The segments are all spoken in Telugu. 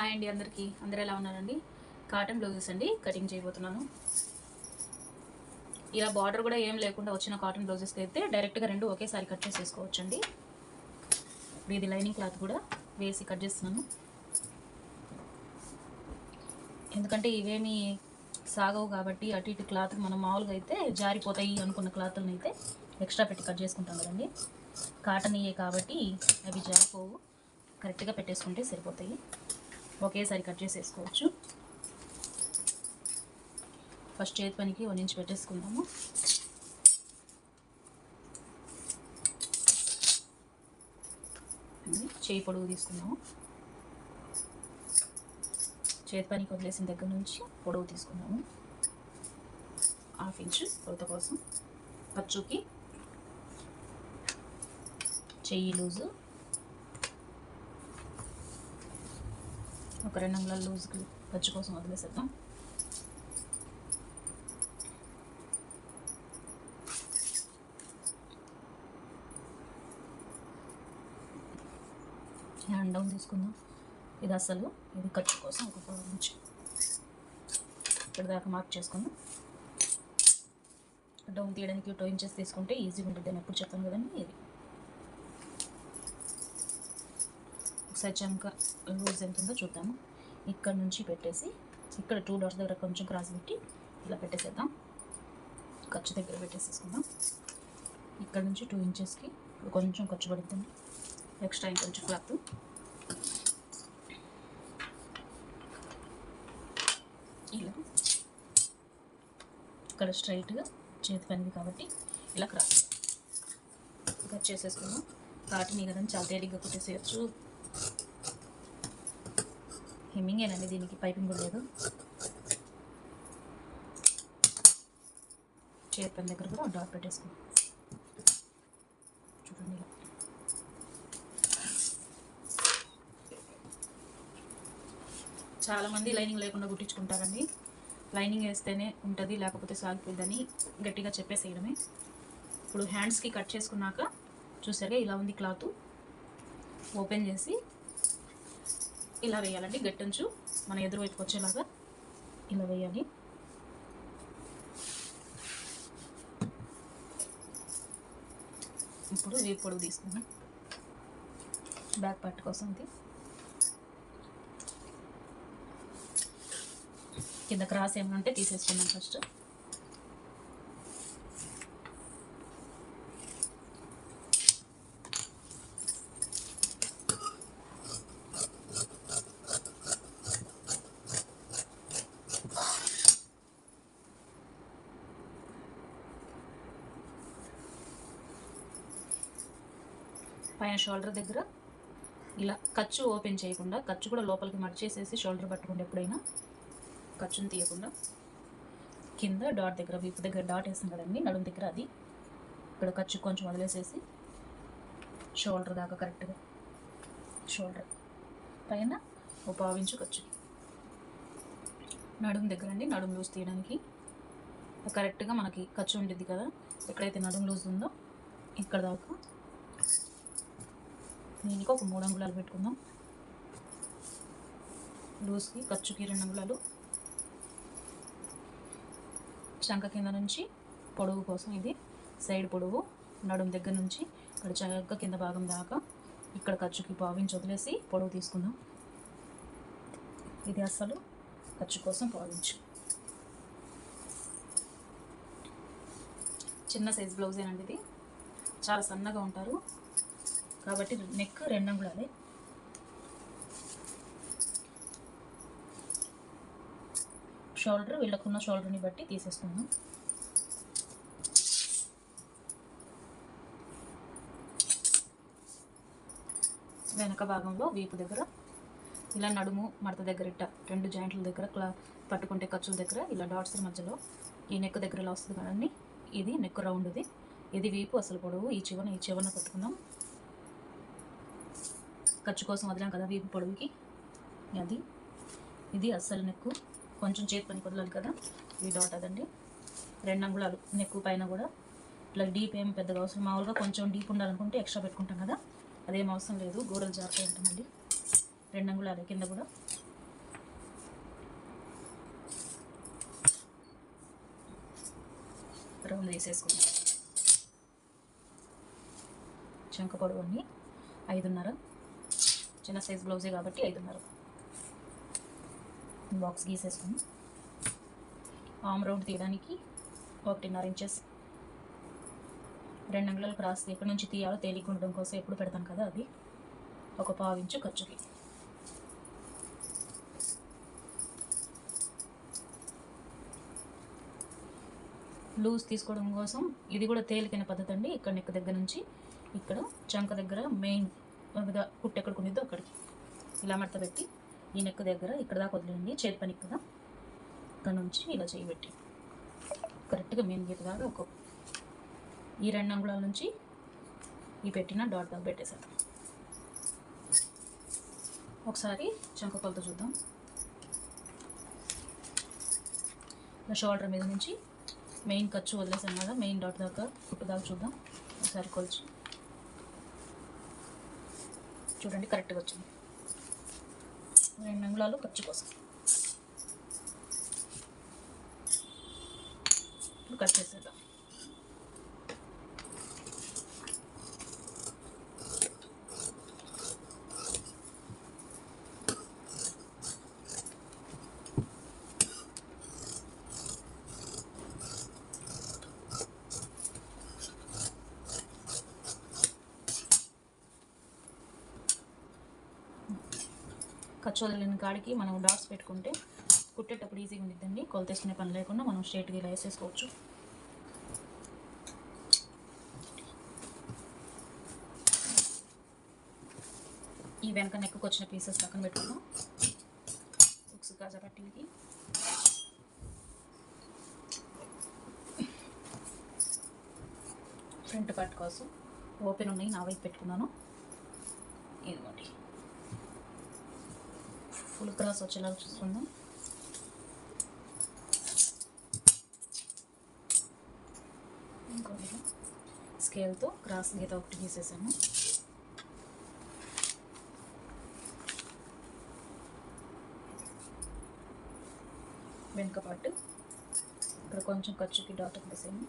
హాయ్ అండి అందరికీ. అందరూ ఎలా ఉన్నారండి? కాటన్ బ్లౌజెస్ అండి కటింగ్ చేయబోతున్నాను. ఇలా బార్డర్ కూడా ఏం లేకుండా వచ్చిన కాటన్ బ్లౌజెస్కి అయితే డైరెక్ట్గా రెండు ఒకేసారి కట్ చేసేసుకోవచ్చండి. ఇప్పుడు ఇది లైనింగ్ క్లాత్ కూడా వేసి కట్ చేస్తున్నాను, ఎందుకంటే ఇవేమీ సాగవు కాబట్టి. అటు ఇటు క్లాత్ మనం మామూలుగా అయితే జారిపోతాయి అనుకున్న క్లాత్లను అయితే ఎక్స్ట్రా పెట్టి కట్ చేసుకుంటాం కదండి. కాటన్ ఇవే కాబట్టి అవి జారిపోవు, కరెక్ట్గా పెట్టేసుకుంటే సరిపోతాయి. ఒకేసారి కట్ చేసేసుకోవచ్చు. ఫస్ట్ చేతి పనికి 1 ఇంచ్ పెట్టేసుకుందాము. చేయి పొడవు తీసుకుందాము. చేతి పనికి వదిలేసిన దగ్గర నుంచి పొడవు తీసుకుందాము. 1/2 ఇంచ్ కొలత కోసం. ఖర్చుకి చెయ్యి లూజు ఒక 2 అంగుళాల లూజ్కి ఖర్చు కోసం వదిలేసేద్దాం. హ్యాండ్ డౌన్ తీసుకుందాం. ఇది అసలు, ఇది ఖర్చు కోసం ఒక 1/4 ఇంచ్ ఇక్కడ దాకా మార్క్ చేసుకుందాం. డౌన్ తీయడానికి 2 ఇంచెస్ తీసుకుంటే ఈజీగా ఉంటుంది అని ఎప్పుడు చెప్పాను కదండి. ఇది ఒకసారి చంక లూజ్ ఎంత ఉందో చూద్దాము. ఇక్కడ నుంచి పెట్టేసి ఇక్కడ 2 డాట్స్ దగ్గర కొంచెం క్రాస్ పెట్టి ఇలా పెట్టేసేద్దాం. ఖర్చు దగ్గర పెట్టేసేసుకుందాం. ఇక్కడ నుంచి 2 ఇంచెస్కి కొంచెం ఖర్చు పడుతుంది, ఎక్స్ట్రా ఇంకొంచెం క్లాత్. ఇలా ఇక్కడ స్ట్రైట్గా చేతి పనిది కాబట్టి ఇలా క్రాస్ కట్ చేసేసుకున్నాం. కాటన్ కదండి, చాలా తేలిగ్గా కుట్టేసేయచ్చు. హెమ్మింగేనండి, దీనికి పైపింగ్ కూడా లేదు. చేతి పని దగ్గర కూడా డాట్ పెట్టేసుకున్నాం. చూడండి, ఇలా చాలామంది లైనింగ్ లేకుండా కుట్టించుకుంటారండి. లైనింగ్ వేస్తేనే ఉంటుంది, లేకపోతే సాగిపోద్దని గట్టిగా చెప్పేసేయడమే. ఇప్పుడు హ్యాండ్స్కి కట్ చేసుకున్నాక చూసారుగా ఇలా ఉంది క్లాత్. ఓపెన్ చేసి ఇలా వేయాలండి. గట్టంచు మన ఎదురు వైపుకి వచ్చేలాగా ఇలా వేయాలి. ఇప్పుడు వీపు పొడవు తీసుకుందాం. బ్యాక్ పార్ట్ కోసం ఇది కింద క్రాస్ ఏమైనా ఉంటే తీసేసుకుందాం ఫస్ట్. పైన షోల్డర్ దగ్గర ఇలా ఖర్చు ఓపెన్ చేయకుండా, ఖర్చు కూడా లోపలికి మర్చేసేసి షోల్డర్ పట్టుకుంటే ఎప్పుడైనా ఖర్చును తీయకుండా కింద డాట్ దగ్గర, వీపు దగ్గర డాట్ వేస్తాం కదండి, నడుము దగ్గర అది ఇక్కడ ఖర్చు కొంచెం వదిలేసేసి షోల్డర్ దాకా కరెక్ట్గా షోల్డర్ పైన 1/4 ఇంచు ఖర్చు. నడుము దగ్గర అండి, నడుము లూజ్ తీయడానికి కరెక్ట్గా మనకి ఖర్చు ఉంటుంది కదా, ఎక్కడైతే నడుము లూజ్ ఉందో ఇక్కడ దాకా దీనికి ఒక 3 అంగుళాలు పెట్టుకుందాం. లూజ్కి ఖర్చుకి 2 అంగుళాలు. చంక కింద నుంచి పొడవు కోసం ఇది సైడ్ పొడవు, నడుము దగ్గర నుంచి ఇక్కడ చక్కగా కింద భాగం దాకా ఇక్కడ ఖర్చుకి 1/4 ఇంచ్ వదిలేసి పొడవు తీసుకుందాం. ఇది అసలు ఖర్చు కోసం 1/4 ఇంచ్. చిన్న సైజ్ బ్లౌజేనండి ఇది, చాలా సన్నగా ఉంటారు కాబట్టి నెక్ 2 అంగుళాలే. షోల్డర్ వీళ్ళకున్న షోల్డర్ని బట్టి తీసేసుకుందాం. వెనక భాగంలో వీపు దగ్గర ఇలా నడుము మడత దగ్గర ఇట్ట 2 జాయింట్ల దగ్గర పట్టుకుంటే ఖర్చుల దగ్గర ఇలా డాట్స్ మధ్యలో ఈ నెక్ దగ్గర ఇలా వస్తుంది కదండి. ఇది నెక్ రౌండ్ది, ఇది వీపు అసలు పొడవు. ఈ చివరన పట్టుకుందాం. ఖర్చు కోసం వదిలాం కదా వీపు పొడవుకి, అది ఇది అస్సలు నెక్కు. కొంచెం చేతి పని వదలాలి కదా, ఈ డాట్ అదండి. 2 అంగుళాలు నెక్కు పైన కూడా. ఇట్లా డీప్ ఏం పెద్దగా అవసరం, మామూలుగా కొంచెం డీప్ ఉండాలనుకుంటే ఎక్స్ట్రా పెట్టుకుంటాం కదా, అదేం అవసరం లేదు. గోడలు జారుతూ ఉంటాం. మళ్ళీ 2 అంగుళాలు కింద కూడా రౌండ్ తీసేసుకుందాం. చంక పొడవు అన్ని 5.5, చిన్న సైజ్ బ్లౌజే కాబట్టి 5.5 బాక్స్ గీసేసుకుని ఆమ్ రౌండ్ తీయడానికి 1.5 ఇంచెస్ 2 అంగుళాలు క్రాస్ ఎక్కడి నుంచి తీయాలో తేలిక ఉండడం కోసం ఎప్పుడు పెడతాను కదా, అది 1/4 ఇంచు ఖర్చుకి. లూజ్ తీసుకోవడం కోసం ఇది కూడా తేలికైన పద్ధతి అండి. ఇక్కడ నెక్ దగ్గర నుంచి ఇక్కడ చంక దగ్గర మెయిన్ కుట్టు ఎక్కడికి ఉండిద్దో అక్కడికి ఇలా మడత పెట్టి ఈ నెక్ దగ్గర ఇక్కడ దాకా వదిలేయండి, చేతి పని కదా. ఇక్కడ నుంచి ఇలా చేయబెట్టి కరెక్ట్గా మెయిన్ గీత దాకా ఈ 2 అంగుళాల నుంచి ఈ పెట్టిన డాట్ దాకా పెట్టేసేద్దాం. ఒకసారి చంక కొలత చూద్దాం. షోల్డర్ మీద నుంచి మెయిన్ ఖర్చు వదిలేసాం కదా, మెయిన్ డాట్ దాకా కుట్టు దాకా చూద్దాం. ఒకసారి కొలిచి చూడండి, కరెక్ట్గా వచ్చింది. 2 అంగుళాలు ఖర్చు కోసం కట్ చేసేద్దాం. ఖర్చు వదిలిన కాడికి మనం డాట్స్ పెట్టుకుంటే కుట్టేటప్పుడు ఈజీగా ఉండిద్దండి. కొలత వేసుకునే పని లేకుండా మనం స్ట్రైట్గా ఇలా వేసేసుకోవచ్చు. ఈ వెనక నెక్కు వచ్చిన పీసెస్ పక్కన పెట్టుకుందాం. ఉక్స్ కాజా పట్టీలకి ఫ్రంట్ పార్ట్ కోసం ఓపెన్ ఉన్నాయి, నా వైపు పెట్టుకున్నాను. ఇదిగోండి, ఫుల్ క్రాస్ వచ్చేలా చూసుకుందాం. ఇంకొకటి స్కేల్తో క్రాస్ గీత ఒకటి గీసేసాము. వెనుక పార్ట్ ఇక్కడ కొంచెం ఖర్చుకి డాట్ వేసాము.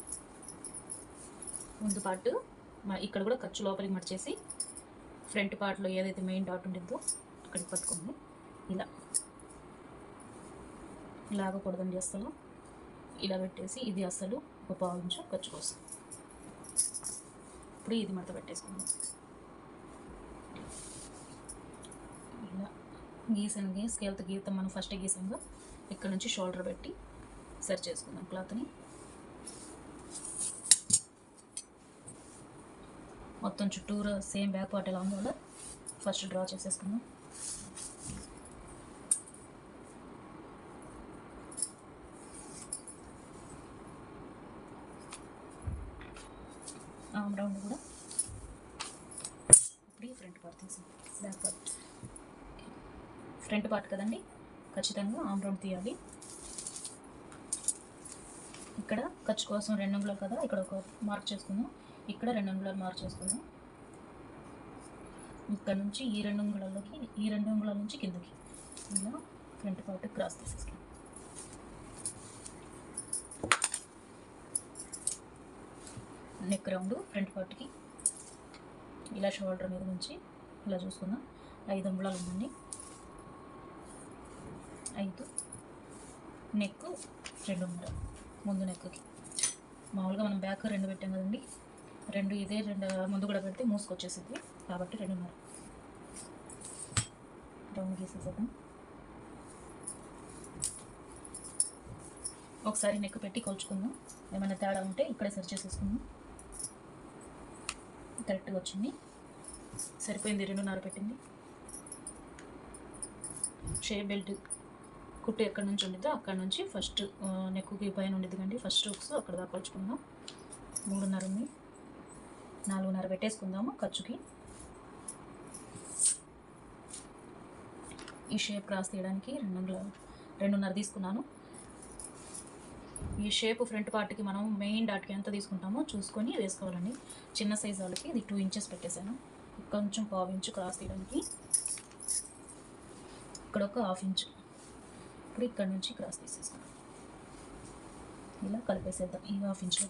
ముందు పార్ట్ ఇక్కడ కూడా ఖర్చు లోపలికి మడిచేసి ఫ్రంట్ పార్ట్లో ఏదైతే మెయిన్ డాట్ ఉండిద్దో అక్కడికి పట్టుకుంది. ఇలా లాగకూడదండి అసలు, ఇలా పెట్టేసి ఇది అసలు 1/4 ఇంచు ఖర్చు కోసం. ఇప్పుడు ఇది మడత పెట్టేసుకుందాం. ఇలా గీసాను, స్కేల్తో గీతం మనం ఫస్ట్ గీసాము. ఇక్కడ నుంచి షోల్డర్ పెట్టి సరి చేసుకుందాం క్లాత్ని. మొత్తం చుట్టూరా సేమ్ బ్యాక్ పార్ట్ ఎలా ఉందో అలా ఫస్ట్ డ్రా చేసేసుకుందాం. ఆమ్ రౌండ్ కూడా ఇప్పుడు ఈ ఫ్రంట్ పార్ట్ తీసాం. బ్యాక్ పార్ట్ ఫ్రంట్ పార్ట్ కదండి, ఖచ్చితంగా ఆమ్ రౌండ్ తీయాలి. ఇక్కడ ఖర్చు కోసం 2 అంగుళాలు కదా, ఇక్కడ ఒక మార్క్ చేసుకుందాం. ఇక్కడ 2 అంగుళాలు మార్క్ చేసుకుందాం. ఇక్కడ నుంచి ఈ 2 అంగుళాల్లోకి, ఈ 2 అంగుళాల నుంచి కిందకి ఇలా ఫ్రంట్ పార్ట్ క్రాస్ తీసేసుకుందాం. నెక్ రౌండ్ ఫ్రంట్ పార్ట్కి ఇలా షోల్డర్ మీద నుంచి ఇలా చూసుకుందాం. 5 అంగుళాలు ఉందండి. 5 నెక్ 2.5 ముందు నెక్కి. మామూలుగా మనం బ్యాక్ 2 పెట్టాం కదండి, 2 ఇదే 2 ముందు కూడా పెడితే మూసుకొచ్చేసింది కాబట్టి 2.5 రౌండ్ గీసేసేద్దాం. ఒకసారి నెక్ పెట్టి కొలుచుకుందాం. ఏమైనా తేడా ఉంటే ఇక్కడే సరి చేసేసుకుందాం. కరెక్ట్గా వచ్చింది, సరిపోయింది. 2.5 పెట్టింది. షేప్ బెల్ట్ కుట్టు ఎక్కడి నుంచి ఉండిద్దో అక్కడ నుంచి ఫస్ట్ నెక్కి పైన ఉండిద్ది కండి, ఫస్ట్ హుక్స్ అక్కడ దాకా కొలుచుకుందాం. 3.5 ఉంది, 4.5 పెట్టేసుకుందాము ఖర్చుకి. ఈ షేప్ క్రాస్ తీయడానికి 2.5 తీసుకున్నాను. ఈ షేప్ ఫ్రంట్ పార్ట్కి మనం మెయిన్ డాట్కి ఎంత తీసుకుంటామో చూసుకొని వేసుకోవాలండి. చిన్న సైజ్ వాళ్ళకి ఇది 2 ఇంచెస్ పెట్టేశాను. కొంచెం 1/2 ఇంచు క్రాస్ తీయడానికి, ఇక్కడ ఒక 1/2 ఇంచు. ఇప్పుడు ఇక్కడ నుంచి క్రాస్ తీసేసుకున్నాం. ఇలా కలిపేసేద్దాం ఈ 1/2 ఇంచ్లో.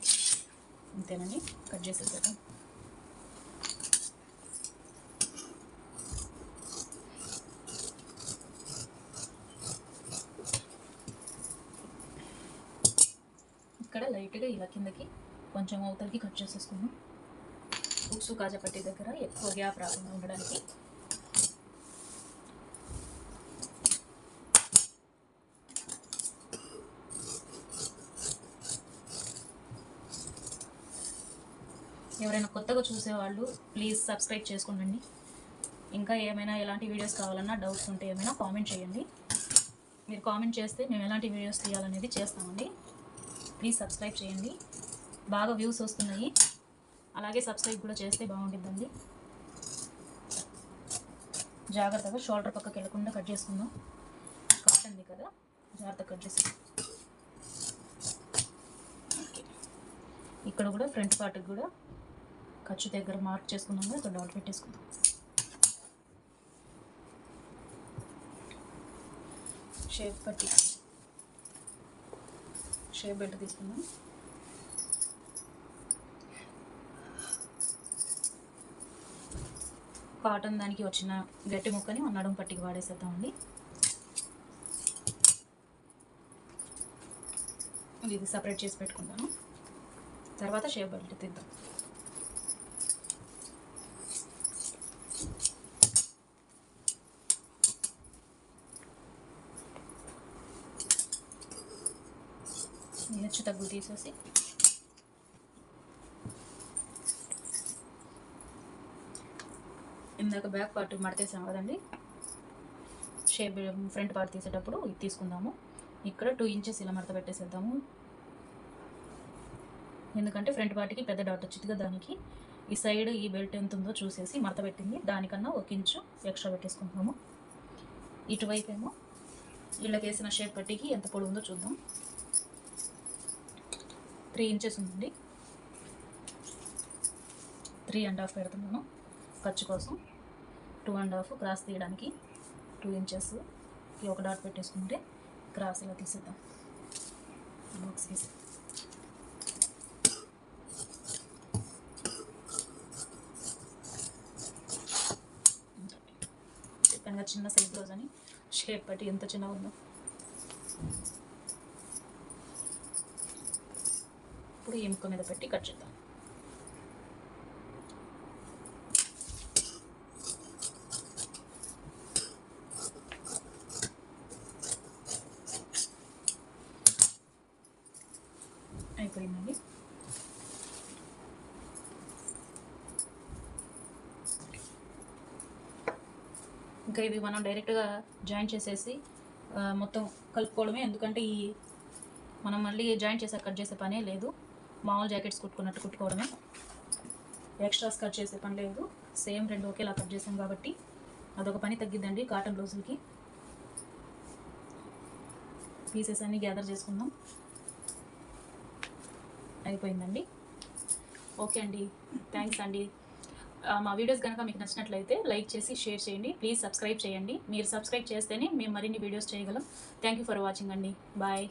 అంతేనండి, కట్ చేసేసేద్దాం. ఇక్కడ లైట్గా ఇలా కిందకి కొంచెం అవతలకి కట్ చేసేసుకున్నాం. ఉక్సు కాజాపట్టి దగ్గర ఎక్కువ గ్యాప్ రాకుండా ఉండడానికి. ఎవరైనా కొత్తగా చూసేవాళ్ళు ప్లీజ్ సబ్స్క్రైబ్ చేసుకోండి. ఇంకా ఏమైనా ఎలాంటి వీడియోస్ కావాలన్నా డౌట్స్ ఉంటే ఏమైనా కామెంట్ చేయండి. మీరు కామెంట్ చేస్తే మేము ఎలాంటి వీడియోస్ తీయాలనేది చేస్తామండి. ప్లీజ్ సబ్స్క్రైబ్ చేయండి. బాగా వ్యూస్ వస్తున్నాయి, అలాగే సబ్స్క్రైబ్ కూడా చేస్తే బాగుంటుందండి. జాగ్రత్తగా షోల్డర్ పక్కకి వెళ్ళకుండా కట్ చేసుకుందాం. కాటన్ది కదా, జాగ్రత్తగా కట్ చేసి. ఇక్కడ కూడా ఫ్రంట్ పార్ట్కి కూడా ఖర్చు దగ్గర మార్క్ చేసుకున్నాము, ఇక్కడ డాట్ పెట్టేసుకుందాం. షేప్ బెల్ట్ తీసుకుందాం. కాటన్ దానికి వచ్చిన గట్టి ముక్కని మన నడుము పట్టికి వాడేసేద్దామండి. ఇది సపరేట్ చేసి పెట్టుకుంటాను. తర్వాత షేప్ బెల్ట్ తీద్దాం. హెచ్చు తగ్గు తీసేసి ఇందాక బ్యాక్ పార్ట్ మడతేసాం కదండి, షేప్ ఫ్రంట్ పార్ట్ తీసేటప్పుడు ఇది తీసుకుందాము. ఇక్కడ 2 ఇంచెస్ ఇలా మడత పెట్టేసేద్దాము. ఎందుకంటే ఫ్రంట్ పార్ట్కి పెద్ద డాట్ వచ్చిందిగా, దానికి ఈ సైడ్ ఈ బెల్ట్ ఎంత ఉందో చూసేసి మడత పెట్టింది, దానికన్నా 1 ఇంచు ఎక్స్ట్రా పెట్టేసుకుంటున్నాము. ఇటువైపు ఏమో వీళ్ళకి వేసిన షేప్ పట్టికి ఎంత పొడవు ఉందో చూద్దాం. 3 ఇంచెస్ ఉందండి. 3.5 పెడుతున్నాను ఖర్చు కోసం. 2.5 క్రాస్ తీయడానికి 2 ఇంచెస్ ఒక డాట్ పెట్టేసుకుంటే క్రాస్ ఇలా తీసేద్దాం. బాక్స్ తీసి చెప్పాను చిన్న సైజ్ బ్లౌజ్ అని, షేప్ పట్టి ఎంత చిన్నగా ఉందో. ఇప్పుడు ఈ ముక్క మీద పెట్టి కట్ చేద్దాం. అయిపోయిందండి. ఇంకా ఇవి మనం డైరెక్ట్గా జాయిన్ చేసేసి మొత్తం కలుపుకోవడమే, ఎందుకంటే ఈ మనం మళ్ళీ జాయిన్ చేసాక కట్ చేసే పనే లేదు. మామూలు జాకెట్స్ కుట్టుకున్నట్టు కుట్టుకోవడమే, ఎక్స్ట్రాస్ కట్ చేసే పని లేదు. సేమ్ 2 ఒకేలా కట్ చేసాం కాబట్టి అదొక పని తగ్గిద్దండి. కాటన్ బ్లౌజులకి పీసెస్ అన్నీ గ్యాదర్ చేసుకుందాం. అయిపోయిందండి. ఓకే అండి, థ్యాంక్స్ అండి. మా వీడియోస్ కనుక మీకు నచ్చినట్లయితే లైక్ చేసి షేర్ చేయండి. ప్లీజ్ సబ్స్క్రైబ్ చేయండి. మీరు సబ్స్క్రైబ్ చేస్తేనే మేము మరిన్ని వీడియోస్ చేయగలం. థ్యాంక్ యూ ఫర్ వాచింగ్ అండి. బాయ్.